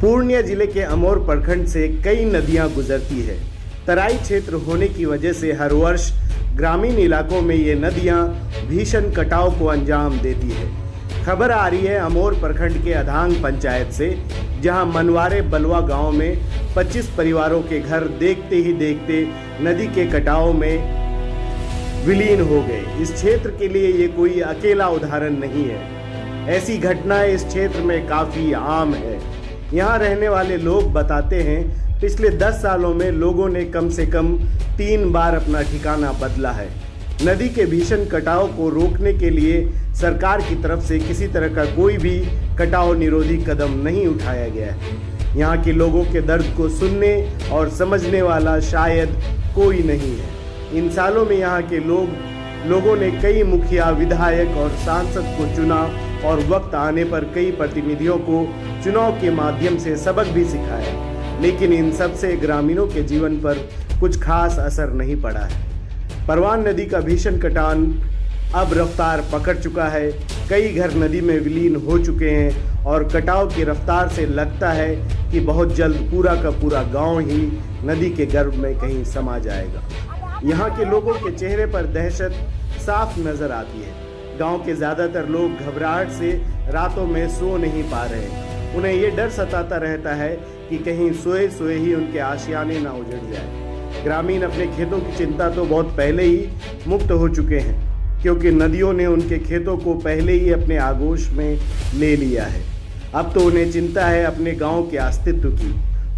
पूर्णिया जिले के अमोर प्रखंड से कई नदियां गुजरती है। तराई क्षेत्र होने की वजह से हर वर्ष ग्रामीण इलाकों में ये नदियां भीषण कटाव को अंजाम देती है। खबर आ रही है अमोर प्रखंड के अधांग पंचायत से, जहां मनवारे बलवा गांव में 25 परिवारों के घर देखते ही देखते नदी के कटाव में विलीन हो गए। इस क्षेत्र के लिए ये कोई अकेला उदाहरण नहीं है। ऐसी घटनाएं इस क्षेत्र में काफी आम है। यहाँ रहने वाले लोग बताते हैं, पिछले 10 सालों में लोगों ने कम से कम 3 बार अपना ठिकाना बदला है। नदी के भीषण कटाव को रोकने के लिए सरकार की तरफ से किसी तरह का कोई भी कटाव निरोधी कदम नहीं उठाया गया है। यहाँ के लोगों के दर्द को सुनने और समझने वाला शायद कोई नहीं है। इन सालों में यहाँ के लोगों ने कई मुखिया, विधायक और सांसद को चुना और वक्त आने पर कई प्रतिनिधियों को चुनाव के माध्यम से सबक भी सिखाया, लेकिन इन सब से ग्रामीणों के जीवन पर कुछ खास असर नहीं पड़ा है। परवान नदी का भीषण कटान अब रफ्तार पकड़ चुका है। कई घर नदी में विलीन हो चुके हैं और कटाव की रफ्तार से लगता है कि बहुत जल्द पूरा का पूरा गांव ही नदी के गर्भ में कहीं समा जाएगा। यहाँ के लोगों के चेहरे पर दहशत साफ नजर आती है। गांव के ज्यादातर लोग घबराहट से रातों में सो नहीं पा रहे। उन्हें ये डर सताता रहता है कि कहीं सोए सोए ही उनके आशियाने ना उजड़ जाए। ग्रामीण अपने खेतों की चिंता तो बहुत पहले ही मुक्त हो चुके हैं, क्योंकि नदियों ने उनके खेतों को पहले ही अपने आगोश में ले लिया है। अब तो उन्हें चिंता है अपने गांव के अस्तित्व की।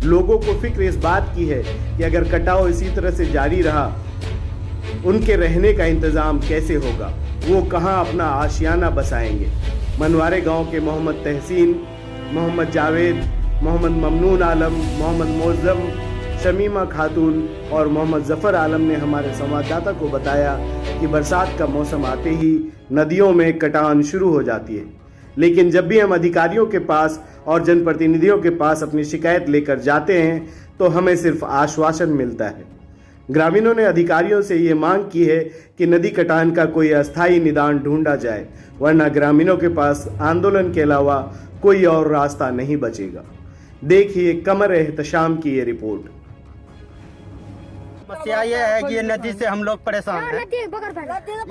लोगों को फिक्र इस बात की है कि अगर कटाव इसी तरह से जारी रहा, उनके रहने का इंतजाम कैसे होगा, वो कहां अपना आशियाना बसाएंगे। मनवारे गांव के मोहम्मद तहसीन, मोहम्मद जावेद, मोहम्मद ममनून आलम, मोहम्मद मोज़म, शमीमा खातून और मोहम्मद जफर आलम ने हमारे संवाददाता को बताया कि बरसात का मौसम आते ही नदियों में कटान शुरू हो जाती है। लेकिन जब भी हम अधिकारियों के पास और जनप्रतिनिधियों के पास अपनी शिकायत लेकर जाते हैं तो हमें सिर्फ आश्वासन मिलता है। ग्रामीणों ने अधिकारियों से ये मांग की है कि नदी कटान का कोई अस्थायी निदान ढूंढा जाए, वरना ग्रामीणों के पास आंदोलन के अलावा कोई और रास्ता नहीं बचेगा। देखिए कमर एहतशाम की ये रिपोर्ट। समस्या ये है कि ये नदी से हम लोग परेशान हैं।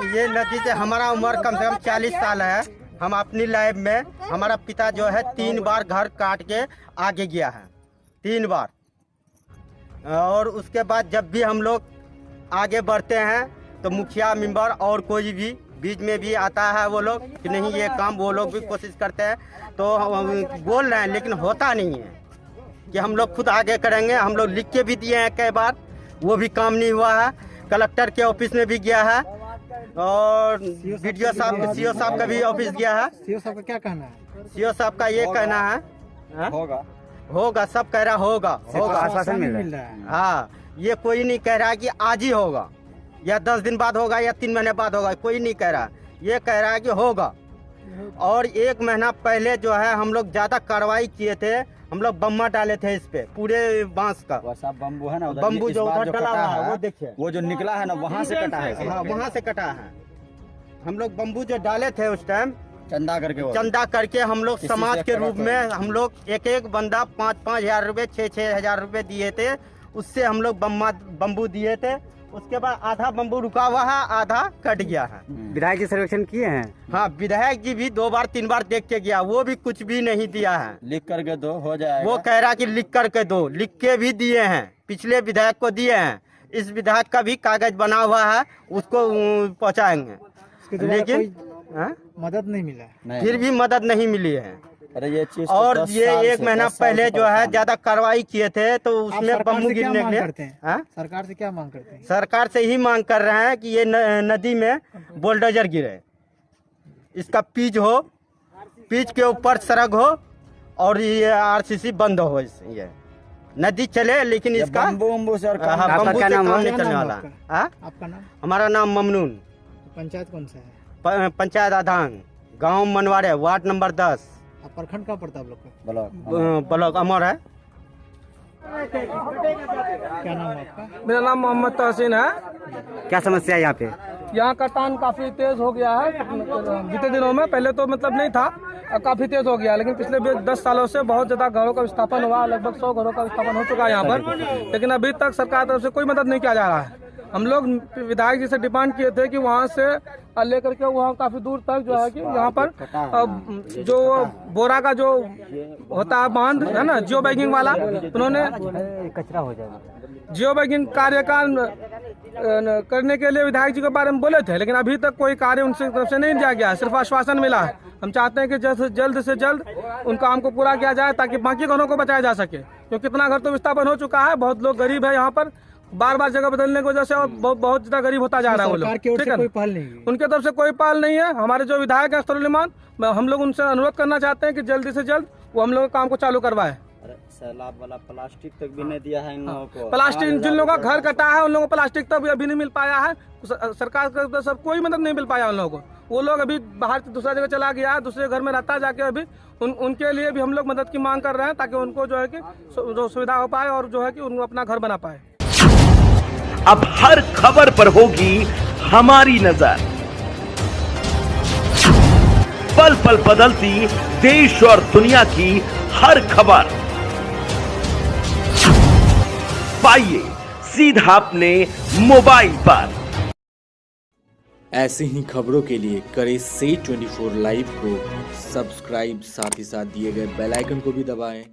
ये नदी से हमारा उम्र कम से कम 40 साल है। हम अपनी लाइफ में हमारा पिता जो है 3 बार घर काट के आगे गया है, 3 बार। और उसके बाद जब भी हम लोग आगे बढ़ते हैं तो मुखिया मेंबर और कोई भी बीच में भी आता है, वो लोग कि नहीं ये काम, वो लोग भी कोशिश करते हैं तो बोल रहे हैं, लेकिन होता नहीं है कि हम लोग खुद आगे करेंगे। हम लोग लिख के भी दिए हैं कई बार, वो भी काम नहीं हुआ है। कलेक्टर के ऑफिस में भी गया है और वीडियो साहब, सीओ साहब का भी ऑफिस गया है। सीओ साहब का क्या कहना है? सीओ साहब का ये कहना है होगा, सब कह रहा होगा, आश्वासन मिल रहा है। हाँ, ये कोई नहीं कह रहा है कि आज ही होगा या 10 दिन बाद होगा या 3 महीने बाद होगा, कोई नहीं कह रहा। ये कह रहा है कि होगा। और 1 महीना पहले जो है हम लोग ज्यादा कार्रवाई किए थे। हम लोग बम्मा डाले थे इस पे, पूरे बांस का बम्बू है ना, बम्बू जो उधर डला हुआ है वो देखिए, वो जो निकला है ना वहाँ से कटा है। हाँ, वहाँ से कटा है। हम लोग बम्बू जो डाले थे उस टाइम चंदा करके हम लोग समाज के रूप में हम लोग एक बंदा 5-5 हजार रुपए, 6-6 हजार रुपए दिए थे। उससे हम लोग बम्बू दिए थे। उसके बाद आधा बम्बू रुका हुआ है, आधा कट गया है। विधायक जी सर्वेक्षण किए हैं? हाँ, विधायक जी भी 2 बार 3 बार देख के गया, वो भी कुछ भी नहीं दिया है। लिख करके दो हो जाएगा। वो कह रहा कि लिख करके दो, लिख के भी दिए हैं, पिछले विधायक को दिए हैं। इस विधायक का भी कागज बना हुआ है, उसको पहुँचाएंगे, लेकिन मदद नहीं मिला। फिर भी मदद नहीं मिली है। अरे ये चीज और ये 1 महीना पहले जो है ज्यादा कार्रवाई किए थे तो उसमें बम्बू गिरने के लिए सरकार से क्या मांग करते हैं? सरकार से ही मांग कर रहे हैं कि ये नदी में बुलडोजर गिरे, इसका पिच हो, पिच के ऊपर सड़क हो और ये RCC बंद हो। ये नदी चले, लेकिन इसका बम्बू से बम्बू से काम नहीं चलने वाला। आपका नाम? हमारा नाम ममनून। पंचायत कौन सा है? पंचायत अधांग, गाँव मनवारे, वार्ड नंबर 10। प्रखंड का पड़ता है आप लोग का? ब्लॉक अमर है। क्या नाम है आपका? मेरा नाम मोहम्मद तहसीन है। क्या समस्या है यहाँ पे? यहाँ का तान काफी तेज हो गया है बीते दिनों में, पहले तो मतलब नहीं था, अब काफी तेज हो गया है। लेकिन पिछले 10 सालों से बहुत ज्यादा घरों का विस्थापन हुआ, लगभग 100 घरों का विस्थापन हो चुका है यहाँ पर, लेकिन अभी तक सरकार तरफ से कोई मदद नहीं किया जा रहा है। हम लोग विधायक जी से डिमांड किए थे कि वहाँ से लेकर के वहाँ काफी दूर तक जो है कि यहाँ पर जो बोरा का जो होता है बांध है ना, जियो बैगिंग वाला, उन्होंने कचरा हो जाएगा। जियो बैगिंग कार्य का करने के लिए विधायक जी के बारे में बोले थे, लेकिन अभी तक कोई कार्य उनसे तरफ से नहीं दिया गया, सिर्फ आश्वासन मिला है। हम चाहते हैं कि जल्द से जल्द उन काम को पूरा किया जाए ताकि बाकी घरों को बचाया जा सके, क्योंकि कितना घर तो विस्थापन हो चुका है, बहुत लोग गरीब है यहाँ पर, बार बार जगह बदलने की वजह से और बहुत ज्यादा गरीब होता जा रहा है वो लोग। सरकार की ओर ठीक से है, कोई पहल नहीं है। उनके तरफ से कोई पहल नहीं है। हमारे जो विधायक है अख्तरुल इमान, हम लोग उनसे अनुरोध करना चाहते हैं कि जल्दी से जल्द वो हम लोग काम को चालू करवाए। सैलाब वाला प्लास्टिक तक भी नहीं दिया है इन लोगों को। प्लास्टिक जिन लोगों का घर कटा है उन लोगों को प्लास्टिक तक अभी नहीं मिल पाया है, सरकार की तरफ से कोई मदद नहीं मिल पाया उन लोगों को। वो लोग अभी बाहर दूसरा जगह चला गया है, दूसरे घर में रहता है जाके, अभी उनके लिए भी हम लोग मदद की मांग कर रहे हैं ताकि उनको जो है कि जो सुविधा हो पाए और जो है कि उनको अपना घर बना पाए। अब हर खबर पर होगी हमारी नजर, पल पल बदलती देश और दुनिया की हर खबर पाइए सीधा अपने मोबाइल पर। ऐसे ही खबरों के लिए करें से 24 लाइव को सब्सक्राइब, साथ ही साथ दिए गए बेल आइकन को भी दबाएं